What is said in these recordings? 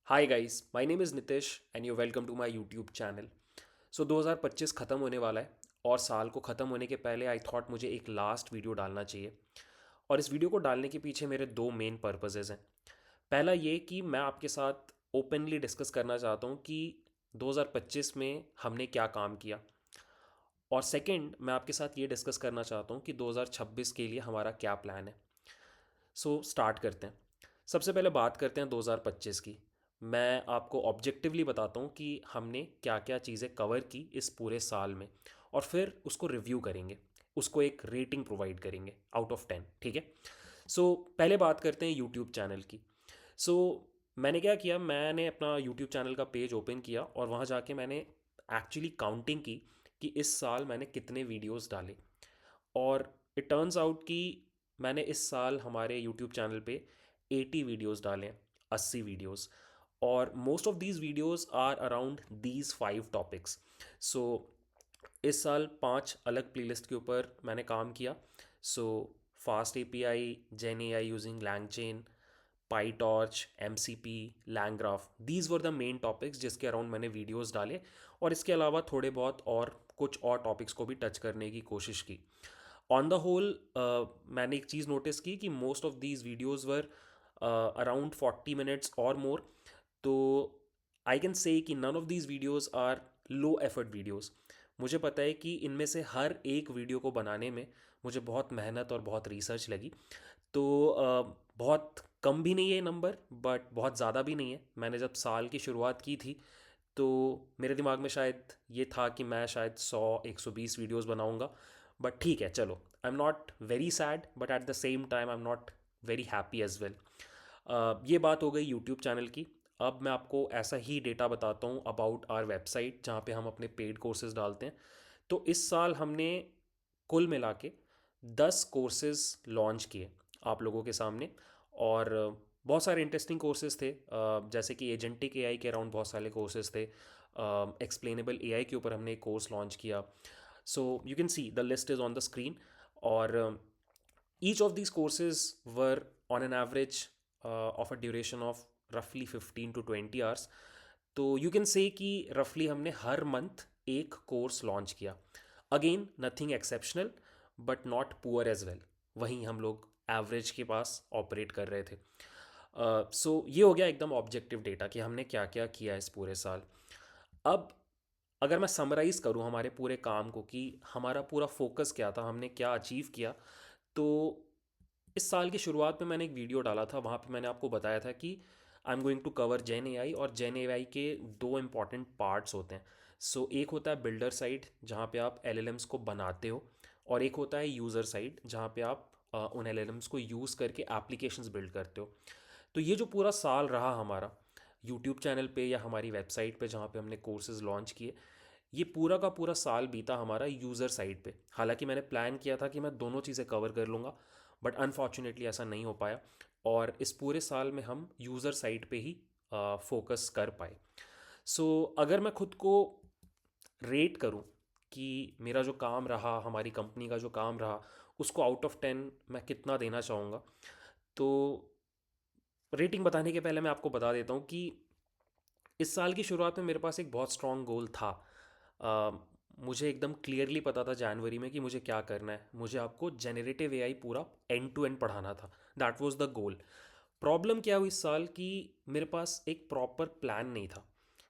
Hi guys, my name is Nitish and you welcome to my YouTube channel. So 2025 ख़त्म होने वाला है और साल को ख़त्म होने के पहले आई थॉट मुझे एक लास्ट वीडियो डालना चाहिए। और इस वीडियो को डालने के पीछे मेरे दो मेन पर्पसेस हैं। पहला ये कि मैं आपके साथ ओपनली डिस्कस करना चाहता हूँ कि 2025 में हमने क्या काम किया। और सेकंड, मैं आपके साथ ये डिस्कस करना चाहता हूँ कि 2026 के लिए हमारा क्या प्लान है। सो स्टार्ट करते हैं। सबसे पहले बात करते हैं 2025 की। मैं आपको ऑब्जेक्टिवली बताता हूँ कि हमने क्या क्या चीज़ें कवर की इस पूरे साल में, और फिर उसको रिव्यू करेंगे, उसको एक रेटिंग प्रोवाइड करेंगे आउट ऑफ 10। ठीक है। सो पहले बात करते हैं यूट्यूब चैनल की। सो मैंने क्या किया, मैंने अपना यूट्यूब चैनल का पेज ओपन किया और वहाँ जाके मैंने एक्चुअली काउंटिंग की कि इस साल मैंने कितने वीडियोस डाले। और इट टर्न्स आउट कि मैंने इस साल हमारे यूट्यूब चैनल पे 80 वीडियोस डाले हैं, 80 वीडियोस। और most of these videos are around these 5 topics. So इस साल 5 अलग प्लेलिस्ट के ऊपर मैंने काम किया। So FastAPI, gen A I using LangChain, PyTorch, M C P, LangGraph, these were the main topics जिसके अराउंड मैंने वीडियोस डाले। और इसके अलावा थोड़े बहुत और कुछ और टॉपिक्स को भी टच करने की कोशिश की। ऑन द होल मैंने एक चीज़ नोटिस की कि most of these videos were around 40 minutes और मोर। तो आई कैन से कि none of these videos are low effort videos. मुझे पता है कि इनमें से हर एक वीडियो को बनाने में मुझे बहुत मेहनत और बहुत रिसर्च लगी। तो बहुत कम भी नहीं है नंबर, बट बहुत ज़्यादा भी नहीं है। मैंने जब साल की शुरुआत की थी तो मेरे दिमाग में शायद ये था कि मैं शायद 100-120 वीडियोस बनाऊंगा। बट ठीक है, चलो, I am not very sad but at the same time I am not very happy as well. ये बात हो गई यूट्यूब चैनल की। अब मैं आपको ऐसा ही डेटा बताता हूँ अबाउट आवर वेबसाइट जहाँ पे हम अपने पेड कोर्सेज डालते हैं। तो इस साल हमने कुल मिला के 10 कोर्सेज लॉन्च किए आप लोगों के सामने। और बहुत सारे इंटरेस्टिंग कोर्सेज थे, जैसे कि एजेंटिक एआई के अराउंड बहुत सारे कोर्सेज थे। एक्सप्लेनेबल एआई के ऊपर हमने एक कोर्स लॉन्च किया। So you can see the list is on the screen. और each of these courses were on an average of a duration of रफली 15 to 20 आवर्स। तो यू कैन से कि रफली हमने हर मंथ एक कोर्स लॉन्च किया। Again nothing exceptional but not poor as well. वहीं हम लोग एवरेज के पास ऑपरेट कर रहे थे। सो ये हो गया एकदम ऑब्जेक्टिव डेटा कि हमने क्या क्या किया इस पूरे साल। अब अगर मैं समराइज़ करूँ हमारे पूरे काम को कि हमारा पूरा फोकस क्या था, हमने क्या अचीव किया, तो इस साल की शुरुआत में मैंने एक वीडियो डाला था। वहाँ पे मैंने आपको बताया था कि I am going to cover gen A I. और जेन ए आई के दो इम्पॉर्टेंट पार्ट्स होते हैं। सो एक होता है बिल्डर साइड जहाँ पे आप एल एल एम्स को बनाते हो, और एक होता है यूज़र साइड जहाँ पे आप उन एल एल एम्स को यूज़ करके एप्लीकेशंस बिल्ड करते हो। तो ये जो पूरा साल रहा हमारा यूट्यूब चैनल पे या हमारी वेबसाइट पे जहाँ पे हमने कोर्सेज लॉन्च किए, ये पूरा का पूरा साल बीता हमारा यूज़र साइड पे। हालांकि मैंने प्लान किया था कि मैं दोनों चीज़ें कवर कर लूँगा, बट अनफॉर्चुनेटली ऐसा नहीं हो पाया। और इस पूरे साल में हम यूज़र साइड पे ही फोकस कर पाए। सो अगर मैं खुद को रेट करूं कि मेरा जो काम रहा, हमारी कंपनी का जो काम रहा, उसको आउट ऑफ 10 मैं कितना देना चाहूँगा, तो रेटिंग बताने के पहले मैं आपको बता देता हूँ कि इस साल की शुरुआत में मेरे पास एक बहुत स्ट्रॉन्ग गोल था। अ, मुझे एकदम क्लियरली पता था जनवरी में कि मुझे क्या करना है। मुझे आपको जेनरेटिव एआई पूरा एंड टू एंड पढ़ाना था। That was the goal. Problem क्या हुई इस साल कि मेरे पास एक प्रॉपर प्लान नहीं था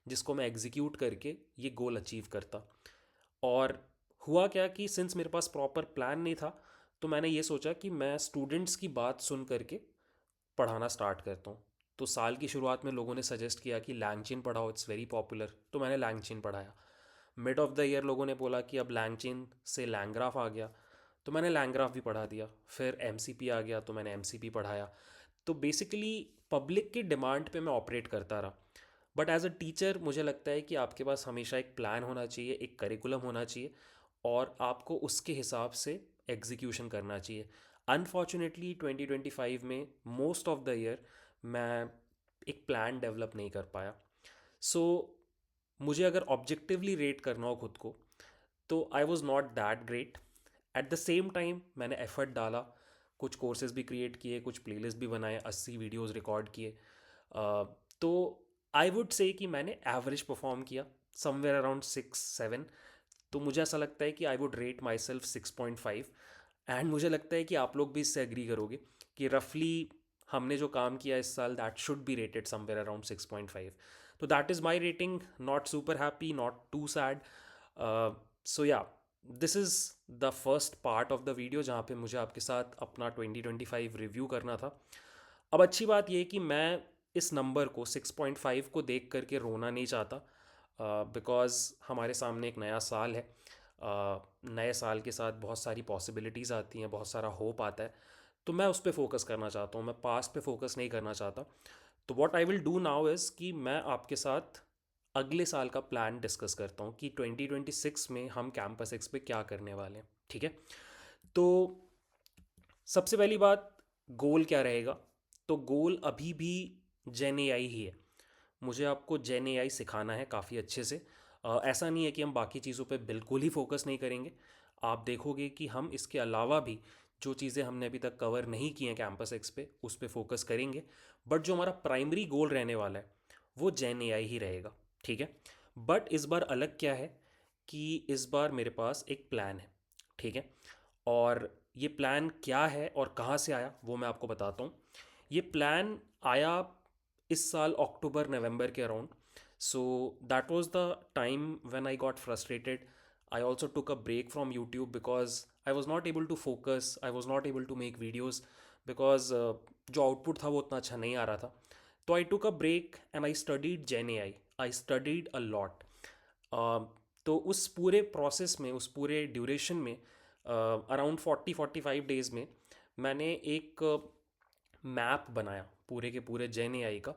जिसको मैं एग्जीक्यूट करके ये गोल अचीव करता। और हुआ क्या कि सिंस मेरे पास प्रॉपर प्लान नहीं था, तो मैंने ये सोचा कि मैं स्टूडेंट्स की बात सुन करके पढ़ाना स्टार्ट करता हूँ। तो साल की शुरुआत में लोगों ने सजेस्ट किया कि लैंगचिन पढ़ाओ, इट्स वेरी पॉपुलर, तो मैंने लैंगचिन पढ़ाया। मिड ऑफ द ईयर लोगों ने बोला कि अब लैंगचिन से लैंग्राफ आ गया, तो मैंने लैंग्राफ भी पढ़ा दिया। फिर एम आ गया तो मैंने एम पढ़ाया। तो बेसिकली पब्लिक की डिमांड पे मैं ऑपरेट करता रहा। बट एज अ टीचर मुझे लगता है कि आपके पास हमेशा एक प्लान होना चाहिए, एक करिकुलम होना चाहिए, और आपको उसके हिसाब से एग्जीक्यूशन करना चाहिए। अनफॉर्चुनेटली 2025 में मोस्ट ऑफ द ईयर मैं एक प्लान डेवलप नहीं कर पाया। सो मुझे अगर ऑब्जेक्टिवली रेट करना हो खुद को, तो आई was not that great. Eight the same time मैंने एफर्ट डाला, कुछ कोर्सेज भी क्रिएट किए, कुछ प्लेलिस्ट भी बनाए, 80 वीडियोस रिकॉर्ड किए। तो आई वुड से कि मैंने एवरेज परफॉर्म किया, समवेयर अराउंड 6-7। तो मुझे ऐसा लगता है कि I would rate my self 6.5। And मुझे लगता है कि आप लोग भी इससे एग्री करोगे कि रफली हमने जो काम किया इस साल that should be rated somewhere around 6.5। तो that is my rating, not super happy, not too sad. So yeah, this is the first part of the video जहाँ पे मुझे आपके साथ अपना 2025 रिव्यू करना था। अब अच्छी बात यह है कि मैं इस नंबर को 6.5 को देख करके रोना नहीं चाहता, बिकॉज़ हमारे सामने एक नया साल है। नए साल के साथ बहुत सारी पॉसिबिलिटीज़ आती हैं, बहुत सारा होप आता है। तो मैं उस पर फोकस करना चाहता हूँ, मैं पास्ट पे फोकस नहीं करना चाहता। तो what I will do now is कि मैं आपके साथ अगले साल का प्लान डिस्कस करता हूँ कि 2026 में हम कैंपस एक्स पे क्या करने वाले हैं। ठीक है, तो सबसे पहली बात, गोल क्या रहेगा? तो गोल अभी भी जेन एआई ही है। मुझे आपको जेन एआई सिखाना है काफ़ी अच्छे से। ऐसा नहीं है कि हम बाकी चीज़ों पे बिल्कुल ही फोकस नहीं करेंगे। आप देखोगे कि हम इसके अलावा भी जो चीज़ें हमने अभी तक कवर नहीं की हैं कैंपस एक्स पे, उस पे फोकस करेंगे। बट जो हमारा प्राइमरी गोल रहने वाला है वो जेन एआई ही रहेगा। ठीक है, बट इस बार अलग क्या है कि इस बार मेरे पास एक प्लान है। ठीक है, और ये प्लान क्या है और कहाँ से आया वो मैं आपको बताता हूँ। ये प्लान आया इस साल अक्टूबर नवंबर के around. So that was the time when I got frustrated. I also took a break from YouTube because I was not able to focus, I was not able to make videos, because जो output था वो उतना अच्छा नहीं आ रहा था। तो I took a break and I studied gen A I studied a lot. तो उस पूरे प्रोसेस में, उस पूरे ड्यूरेशन में, अराउंड 40-45 डेज़ में मैंने एक मैप बनाया पूरे के पूरे जेन एआई का।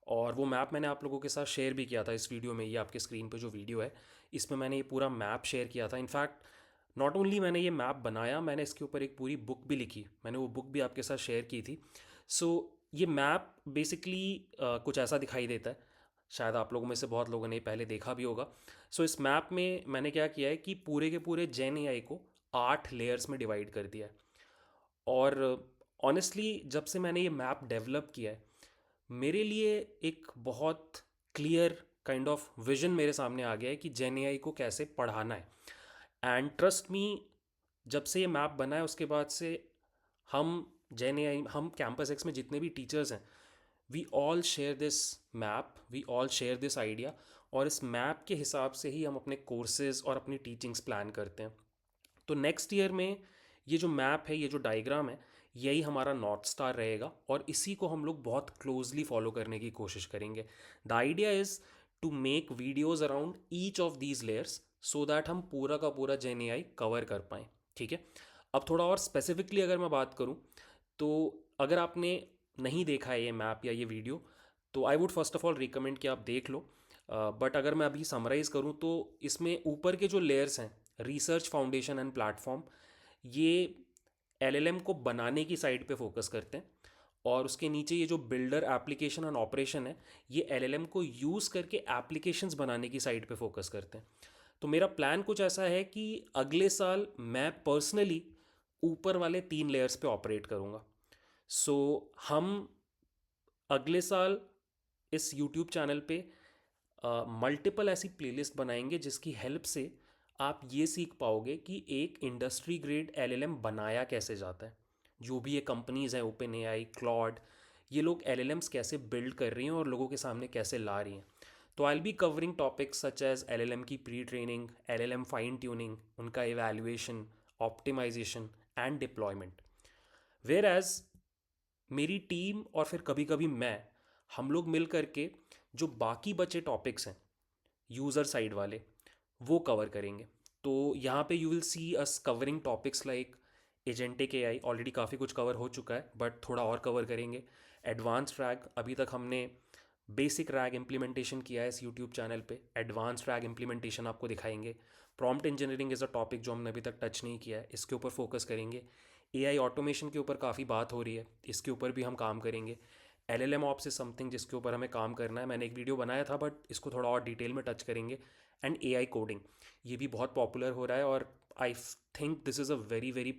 और वो मैप मैंने आप लोगों के साथ शेयर भी किया था इस वीडियो में। ये आपके स्क्रीन पे जो वीडियो है इसमें मैंने ये पूरा मैप शेयर किया था। इनफैक्ट नॉट ओनली मैंने ये मैप बनाया, मैंने इसके ऊपर एक पूरी बुक भी लिखी, मैंने वो बुक भी आपके साथ शेयर की थी। सो ये मैप बेसिकली कुछ ऐसा दिखाई देता है, शायद आप लोगों में से बहुत लोगों ने पहले देखा भी होगा। सो इस मैप में मैंने क्या किया है कि पूरे के पूरे जेन एआई को 8 लेयर्स में डिवाइड कर दिया है। और ऑनेस्टली जब से मैंने ये मैप डेवलप किया है, मेरे लिए एक बहुत क्लियर काइंड ऑफ विजन मेरे सामने आ गया है कि जेन एआई को कैसे पढ़ाना है। एंड ट्रस्ट मी, जब से ये मैप बना है उसके बाद से हम जेन एआई, हम कैंपस एक्स में जितने भी टीचर्स हैं, we all share this map, we all share this idea. और इस मैप के हिसाब से ही हम अपने कोर्सेज और अपनी टीचिंग्स प्लान करते हैं। तो नेक्स्ट ईयर में ये जो मैप है, ये जो डायग्राम है, यही हमारा नॉर्थ स्टार रहेगा और इसी को हम लोग बहुत क्लोजली फॉलो करने की कोशिश करेंगे। The idea is to make videos around each of these layers so that हम पूरा का पूरा जेन एआई कवर कर पाएँ। ठीक है, अब थोड़ा और स्पेसिफिकली अगर मैं बात करूँ, तो अगर आपने नहीं देखा है ये मैप या ये वीडियो, तो I would first of all recommend कि आप देख लो। बट अगर मैं अभी समराइज़ करूँ तो इसमें ऊपर के जो लेयर्स हैं, रिसर्च फाउंडेशन एंड प्लेटफॉर्म, ये एलएलएम को बनाने की साइड पे फोकस करते हैं। और उसके नीचे ये जो बिल्डर एप्लीकेशन एंड ऑपरेशन है, ये एलएलएम को यूज़ करके एप्लीकेशंस बनाने की साइड पे फोकस करते हैं। तो मेरा प्लान कुछ ऐसा है कि अगले साल मैं पर्सनली ऊपर वाले 3 लेयर्स पे ऑपरेट करूँगा। सो हम अगले साल इस यूट्यूब चैनल पे मल्टीपल ऐसी प्लेलिस्ट बनाएंगे जिसकी हेल्प से आप ये सीख पाओगे कि एक इंडस्ट्री ग्रेड एलएलएम बनाया कैसे जाता है। जो भी ये कंपनीज़ हैं, ओपन एआई, क्लॉड, ये लोग एलएलएम्स कैसे बिल्ड कर रही हैं और लोगों के सामने कैसे ला रही हैं। तो I will be covering topics such as LLM की pre training, LLM fine tuning, उनका evaluation, optimization and deployment. Where as मेरी टीम और फिर कभी कभी मैं, हम लोग मिल करके जो बाकी बचे टॉपिक्स हैं यूज़र साइड वाले, वो कवर करेंगे। तो यहाँ पे you will see us covering topics like agentic AI, already काफ़ी कुछ कवर हो चुका है बट थोड़ा और कवर करेंगे। एडवांस्ड रैग, अभी तक हमने बेसिक रैग इम्प्लीमेंटेशन किया है इस यूट्यूब चैनल पे, एडवांस्ड रैग इम्प्लीमेंटेशन आपको दिखाएंगे। Prompt engineering is a topic जो हमने अभी तक टच नहीं किया है, इसके ऊपर फोकस करेंगे। एआई ऑटोमेशन के ऊपर काफ़ी बात हो रही है, इसके ऊपर भी हम काम करेंगे। एलएलएम ऑप्स इज समथिंग जिसके ऊपर हमें काम करना है, मैंने एक वीडियो बनाया था बट इसको थोड़ा और डिटेल में टच करेंगे। एंड एआई कोडिंग, ये भी बहुत पॉपुलर हो रहा है और I think this is a very very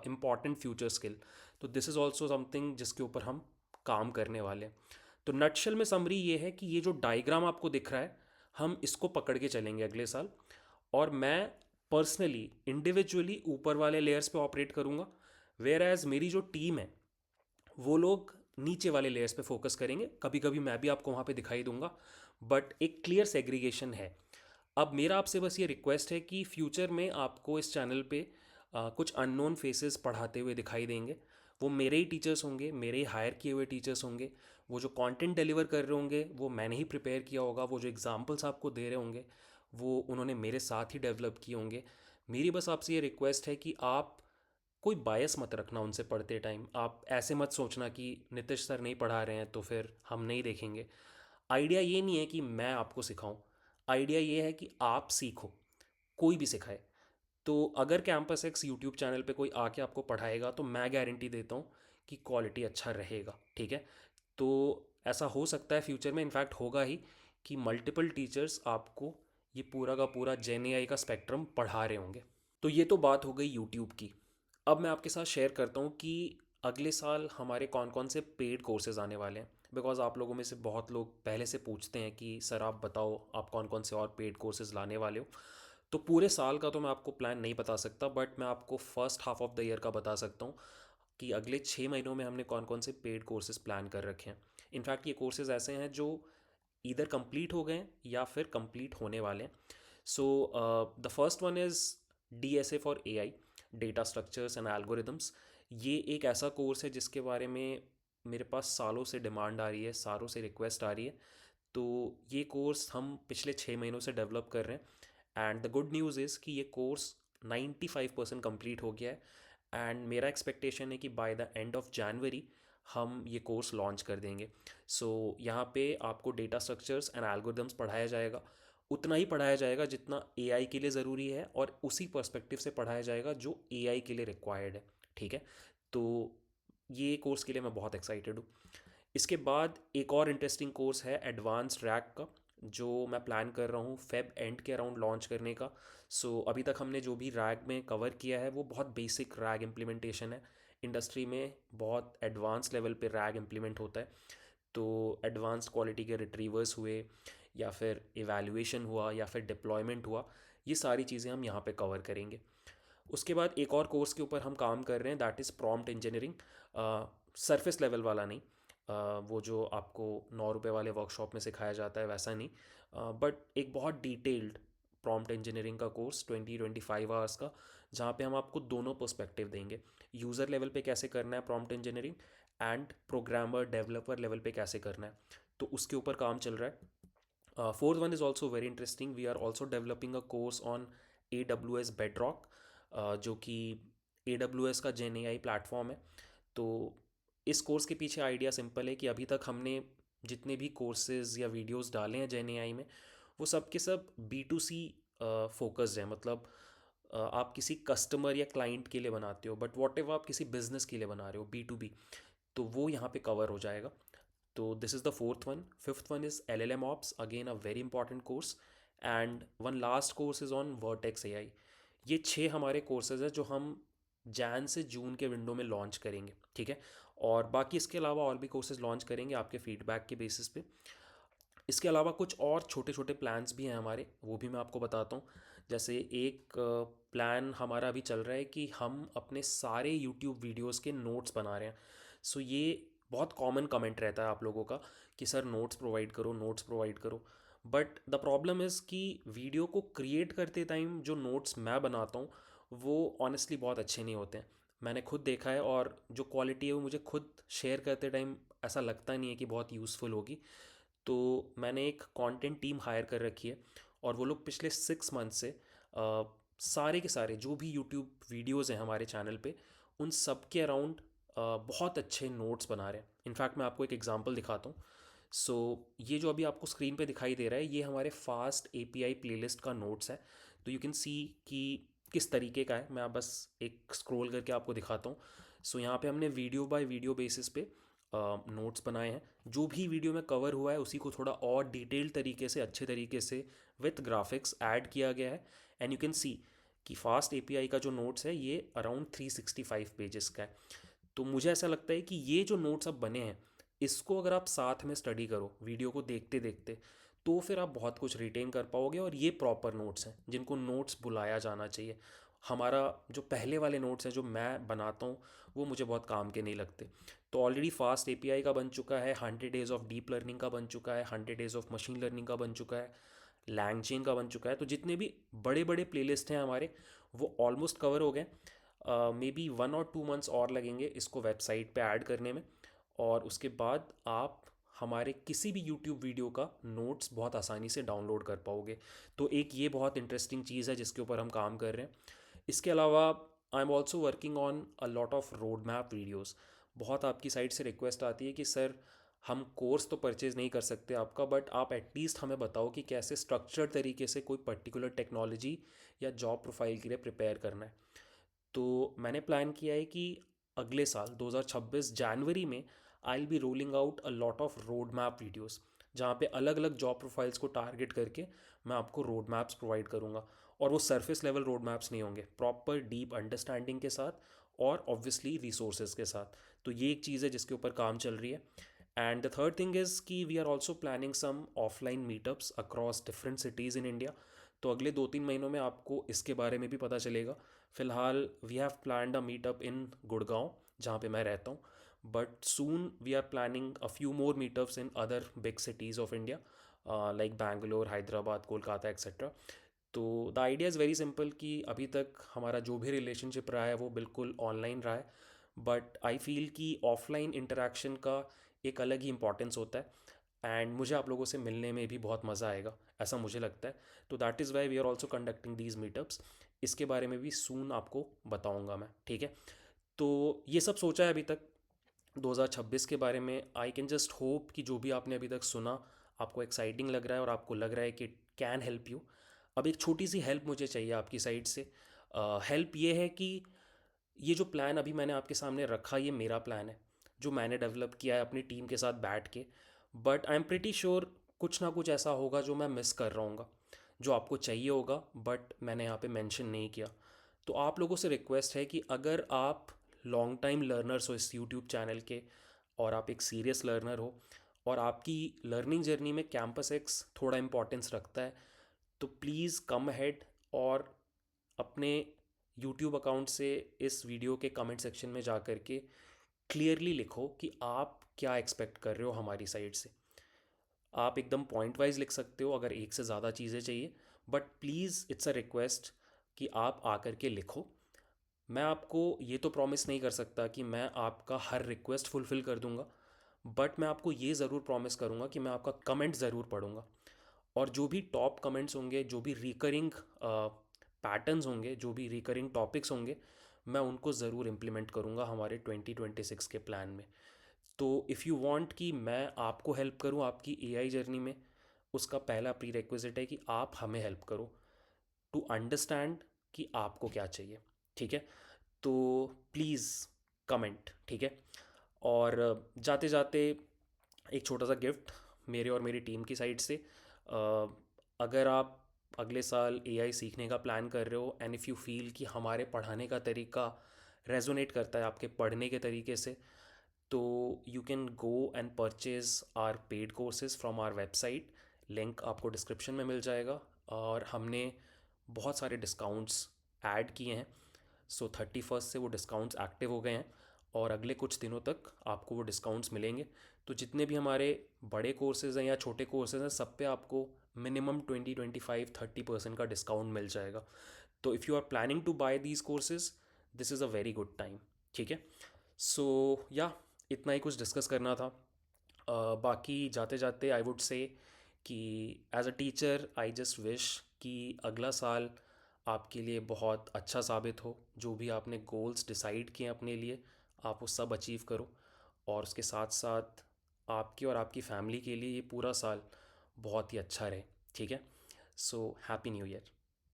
important future skill. तो दिस इज़ ऑल्सो समथिंग जिसके ऊपर हम काम करने वाले हैं। तो नटशल में समरी ये है कि ये जो डायग्राम आपको दिख रहा है, हम इसको पकड़ के चलेंगे अगले साल। और मैं पर्सनली इंडिविजुअली ऊपर वाले लेयर्स पे ऑपरेट करूँगा, वेयर एज मेरी जो टीम है वो लोग नीचे वाले लेयर्स पे फोकस करेंगे। कभी कभी मैं भी आपको वहाँ पे दिखाई दूंगा, बट एक क्लियर सेग्रीगेशन है। अब मेरा आपसे बस ये रिक्वेस्ट है कि फ्यूचर में आपको इस चैनल पे कुछ अननोन फेसेस पढ़ाते हुए दिखाई देंगे। वो मेरे ही टीचर्स होंगे, मेरे ही हायर किए हुए टीचर्स होंगे। वो जो कंटेंट डिलीवर कर रहे होंगे वो मैंने ही प्रिपेयर किया होगा। वो जो एग्जांपल्स आपको दे रहे होंगे वो उन्होंने मेरे साथ ही डेवलप किए होंगे। मेरी बस आपसे ये रिक्वेस्ट है कि आप कोई बायस मत रखना उनसे पढ़ते टाइम। आप ऐसे मत सोचना कि नीतीश सर नहीं पढ़ा रहे हैं तो फिर हम नहीं देखेंगे। आइडिया ये नहीं है कि मैं आपको सिखाऊं, आइडिया ये है कि आप सीखो, कोई भी सिखाए। तो अगर कैंपस एक्स यूट्यूब चैनल पे कोई आके आपको पढ़ाएगा तो मैं गारंटी देता हूँ कि क्वालिटी अच्छा रहेगा, ठीक है। तो ऐसा हो सकता है फ्यूचर में, इनफैक्ट होगा ही, कि मल्टीपल टीचर्स आपको ये पूरा का पूरा जेन एआई का स्पेक्ट्रम पढ़ा रहे होंगे। तो ये तो बात हो गई यूट्यूब की। अब मैं आपके साथ शेयर करता हूँ कि अगले साल हमारे कौन कौन से पेड कोर्सेज आने वाले हैं। बिकॉज़ आप लोगों में से बहुत लोग पहले से पूछते हैं कि सर आप बताओ आप कौन कौन से और पेड कोर्सेज लाने वाले हो। तो पूरे साल का तो मैं आपको प्लान नहीं बता सकता, बट मैं आपको first half of the year का बता सकता हूँ कि अगले 6 महीनों में हमने कौन कौन से पेड कोर्सेज प्लान कर रखे हैं। इनफैक्ट ये कोर्सेज ऐसे हैं जो इधर कंप्लीट हो गए हैं या फिर कंप्लीट होने वाले हैं। So the first one is DSA for AI, data structures and algorithms. ये एक ऐसा कोर्स है जिसके बारे में मेरे पास सालों से डिमांड आ रही है, सालों से रिक्वेस्ट आ रही है। तो ये कोर्स हम पिछले 6 महीनों से डेवलप कर रहे हैं, and the good news is कि ये कोर्स 95% कंप्लीट हो गया है। एंड मेरा एक्सपेक्टेशन है कि by the end of January हम ये कोर्स लॉन्च कर देंगे। सो यहाँ पे आपको डेटा स्ट्रक्चर्स एंड एल्गोरिदम्स पढ़ाया जाएगा, उतना ही पढ़ाया जाएगा जितना AI के लिए ज़रूरी है, और उसी पर्सपेक्टिव से पढ़ाया जाएगा जो AI के लिए रिक्वायर्ड है, ठीक है। तो ये कोर्स के लिए मैं बहुत एक्साइटेड हूँ। इसके बाद एक और इंटरेस्टिंग कोर्स है एडवांस्ड रैग का, जो मैं प्लान कर रहा हूँ फेब एंड के अराउंड लॉन्च करने का। सो अभी तक हमने जो भी रैग में कवर किया है वो बहुत बेसिक रैग इम्प्लीमेंटेशन है। इंडस्ट्री में बहुत एडवांस लेवल पे रैग इम्प्लीमेंट होता है। तो एडवांस्ड क्वालिटी के रिट्रीवर्स हुए, या फिर इवैल्यूएशन हुआ, या फिर डिप्लॉयमेंट हुआ, ये सारी चीज़ें हम यहाँ पे कवर करेंगे। उसके बाद एक और कोर्स के ऊपर हम काम कर रहे हैं, that is prompt engineering. Surface level वाला नहीं, वो जो आपको 9 रुपये वाले वर्कशॉप में सिखाया जाता है वैसा नहीं, बट एक बहुत डिटेल्ड प्रॉम्प्ट इंजीनियरिंग का कोर्स 20-25 आवर्स का, जहाँ पे हम आपको दोनों पर्सपेक्टिव देंगे। यूज़र लेवल पे कैसे करना है prompt engineering, and programmer developer level पे कैसे करना है, तो उसके ऊपर काम चल रहा है। Fourth one is also very interesting, we are also developing a course on AWS Bedrock, जो कि AWS का जेन AI प्लेटफॉर्म है। तो इस कोर्स के पीछे आइडिया सिंपल है कि अभी तक हमने जितने भी कोर्सेज या वीडियोस डाले हैं जेन AI में, वो सब के सब B2C फोकस्ड है। मतलब आप किसी कस्टमर या क्लाइंट के लिए बनाते हो, बट वॉट एवर आप किसी बिजनेस के लिए बना रहे हो B2B, तो वो यहाँ पे कवर हो जाएगा। तो this is the fourth one. Fifth one is LLM Ops, again a very important course. And one last course is on vertex AI। ये 6 हमारे कोर्सेज हैं जो हम जैन से जून के विंडो में लॉन्च करेंगे, ठीक है। और बाकी इसके अलावा और भी कोर्सेज लॉन्च करेंगे आपके फीडबैक के बेसिस पे। इसके अलावा कुछ और छोटे छोटे प्लान्स भी हैं हमारे, वो भी मैं आपको बताता हूँ। जैसे एक प्लान हमारा अभी चल रहा है कि हम अपने सारे यूट्यूब वीडियोस के नोट्स बना रहे हैं। सो ये बहुत कॉमन कमेंट रहता है आप लोगों का कि सर नोट्स प्रोवाइड करो, नोट्स प्रोवाइड करो। बट द प्रॉब्लम इज़ कि वीडियो को क्रिएट करते टाइम जो नोट्स मैं बनाता हूँ वो ऑनेस्टली बहुत अच्छे नहीं होते हैं। मैंने खुद देखा है, और जो क्वालिटी है वो मुझे खुद शेयर करते टाइम ऐसा लगता नहीं है कि बहुत यूज़फुल होगी। तो मैंने एक कंटेंट टीम हायर कर रखी है, और वो लोग पिछले 6 मंथ से सारे के सारे जो भी यूट्यूब वीडियोज़ हैं हमारे चैनल पे, उन सब के अराउंड बहुत अच्छे नोट्स बना रहे हैं। इनफैक्ट मैं आपको एक एग्जांपल दिखाता हूँ। सो ये जो अभी आपको स्क्रीन पे दिखाई दे रहा है ये हमारे फास्ट API प्लेलिस्ट का नोट्स है। तो यू कैन सी कि किस तरीके का है। मैं आप बस एक स्क्रॉल करके आपको दिखाता हूँ। सो यहाँ पे हमने वीडियो बाय वीडियो बेसिस पे नोट्स बनाए हैं। जो भी वीडियो में कवर हुआ है उसी को थोड़ा और डिटेल तरीके से, अच्छे तरीके से विथ ग्राफिक्स ऐड किया गया है। एंड यू कैन सी कि फास्ट API का जो नोट्स है ये अराउंड 365 पेजेस का है। तो मुझे ऐसा लगता है कि ये जो नोट्स अब बने हैं इसको अगर आप साथ में स्टडी करो वीडियो को देखते देखते, तो फिर आप बहुत कुछ रिटेन कर पाओगे। और ये प्रॉपर नोट्स हैं जिनको नोट्स बुलाया जाना चाहिए। हमारा जो पहले वाले नोट्स हैं जो मैं बनाता हूँ, वो मुझे बहुत काम के नहीं लगते। तो ऑलरेडी फास्ट एपीआई का बन चुका है, 100 डेज ऑफ डीप लर्निंग का बन चुका है, 100 डेज ऑफ मशीन लर्निंग का बन चुका है, लैंगचेन का बन चुका है। तो जितने भी बड़े बड़े प्लेलिस्ट हैं हमारे, वो ऑलमोस्ट कवर हो गए। मे बी 1 और 2 मंथ्स और लगेंगे इसको वेबसाइट पे ऐड करने में। और उसके बाद आप हमारे किसी भी यूट्यूब वीडियो का नोट्स बहुत आसानी से डाउनलोड कर पाओगे। तो एक ये बहुत इंटरेस्टिंग चीज़ है जिसके ऊपर हम काम कर रहे हैं। इसके अलावा I am also working on a lot of road map videos. बहुत आपकी साइट से रिक्वेस्ट आती है कि सर, हम कोर्स तो परचेज़ नहीं कर सकते आपका, बट आप एटलीस्ट हमें बताओ कि कैसे स्ट्रक्चर्ड तरीके से कोई पर्टिकुलर टेक्नोलॉजी या जॉब प्रोफाइल के लिए प्रिपेयर करना है। तो मैंने प्लान किया है कि अगले साल 2026 जनवरी में आई will be rolling out a lot of road map videos, जहाँ पे अलग अलग जॉब प्रोफाइल्स को टारगेट करके मैं आपको रोड मैप्स प्रोवाइड करूँगा। और वो सरफेस लेवल रोड मैप्स नहीं होंगे, प्रॉपर डीप अंडरस्टैंडिंग के साथ और ऑब्वियसली रिसोर्सेज के साथ। तो ये एक चीज़ है जिसके ऊपर काम चल रही है। And the third thing is कि we are also planning some offline meetups across different cities in India. तो अगले 2-3 महीनों में आपको इसके बारे में भी पता चलेगा। फ़िलहाल we have planned a meetup in Gurgaon, जहाँ पे मैं रहता हूँ। But soon we are planning a few more meetups in other big cities of India, like Bangalore, Hyderabad, Kolkata etcetera. तो the idea is very simple कि अभी तक हमारा जो भी रिलेशनशिप रहा है वो बिल्कुल ऑनलाइन रहा है। बट आई फील कि ऑफलाइन इंटरेक्शन का एक अलग ही इम्पोर्टेंस होता है, एंड मुझे आप लोगों से मिलने में भी बहुत मज़ा आएगा, ऐसा मुझे लगता है। तो that is why we are also conducting these meetups. इसके बारे में भी सून आपको बताऊंगा मैं, ठीक है। तो ये सब सोचा है अभी तक 2026 के बारे में। आई कैन जस्ट होप कि जो भी आपने अभी तक सुना, आपको एक्साइटिंग लग रहा है और आपको लग रहा है कि कैन हेल्प यू। अब एक छोटी सी हेल्प मुझे चाहिए आपकी साइड से। हेल्प ये है कि ये जो प्लान अभी मैंने आपके सामने रखा, ये मेरा प्लान है जो मैंने डेवलप किया है अपनी टीम के साथ बैठ के। But I am pretty sure कुछ ना कुछ ऐसा होगा जो मैं मिस कर रहा हूँ, जो आपको चाहिए होगा, बट मैंने यहाँ पे मेंशन नहीं किया। तो आप लोगों से रिक्वेस्ट है कि अगर आप लॉन्ग टाइम लर्नर्स हो इस यूट्यूब चैनल के, और आप एक सीरियस लर्नर हो, और आपकी लर्निंग जर्नी में कैंपस एक्स थोड़ा इंपॉर्टेंस रखता है, तो प्लीज़ कम अहेड और अपने यूट्यूब अकाउंट से इस वीडियो के कमेंट सेक्शन में जा कर के क्लियरली लिखो कि आप क्या एक्सपेक्ट कर रहे हो हमारी साइड से। आप एकदम पॉइंट वाइज लिख सकते हो अगर एक से ज़्यादा चीज़ें चाहिए, but please it's a request कि आप आकर के लिखो। मैं आपको ये तो प्रॉमिस नहीं कर सकता कि मैं आपका हर रिक्वेस्ट फुलफ़िल कर दूंगा, बट मैं आपको ये ज़रूर प्रॉमिस करूंगा कि मैं आपका कमेंट ज़रूर पढ़ूंगा। और जो भी टॉप कमेंट्स होंगे, जो भी रिकरिंग पैटर्न्स होंगे, जो भी रिकरिंग टॉपिक्स होंगे, मैं उनको ज़रूर इम्प्लीमेंट करूंगा हमारे 2026 के प्लान में। तो इफ़ यू वांट कि मैं आपको हेल्प करूं आपकी एआई जर्नी में, उसका पहला प्री रिक्विजिट है कि आप हमें हेल्प करो टू अंडरस्टैंड कि आपको क्या चाहिए, ठीक है। तो प्लीज़ कमेंट, ठीक है। और जाते जाते एक छोटा सा गिफ्ट मेरे और मेरी टीम की साइड से। अगर आप अगले साल एआई सीखने का प्लान कर रहे हो, एंड इफ़ यू फील कि हमारे पढ़ाने का तरीका रेजोनेट करता है आपके पढ़ने के तरीके से, तो you can go and purchase our paid courses from our website. Link आपको डिस्क्रिप्शन में मिल जाएगा। और हमने बहुत सारे डिस्काउंट्स ऐड किए हैं। सो 31 से वो डिस्काउंट्स एक्टिव हो गए हैं, और अगले कुछ दिनों तक आपको वो डिस्काउंट्स मिलेंगे। तो जितने भी हमारे बड़े कोर्सेज़ हैं या छोटे कोर्सेज़ हैं, सब पे आपको मिनिमम 20, 25, 30% का डिस्काउंट मिल जाएगा। तो if you are planning to buy these courses, this is a very good time, ठीक है। सो या इतना ही कुछ डिस्कस करना था। बाकी जाते जाते आई वुड से कि as a teacher I just wish कि अगला साल आपके लिए बहुत अच्छा साबित हो। जो भी आपने गोल्स डिसाइड किए हैं अपने लिए, आप वो सब अचीव करो। और उसके साथ साथ आपकी और आपकी फैमिली के लिए ये पूरा साल बहुत ही अच्छा रहे, ठीक है। So happy new year.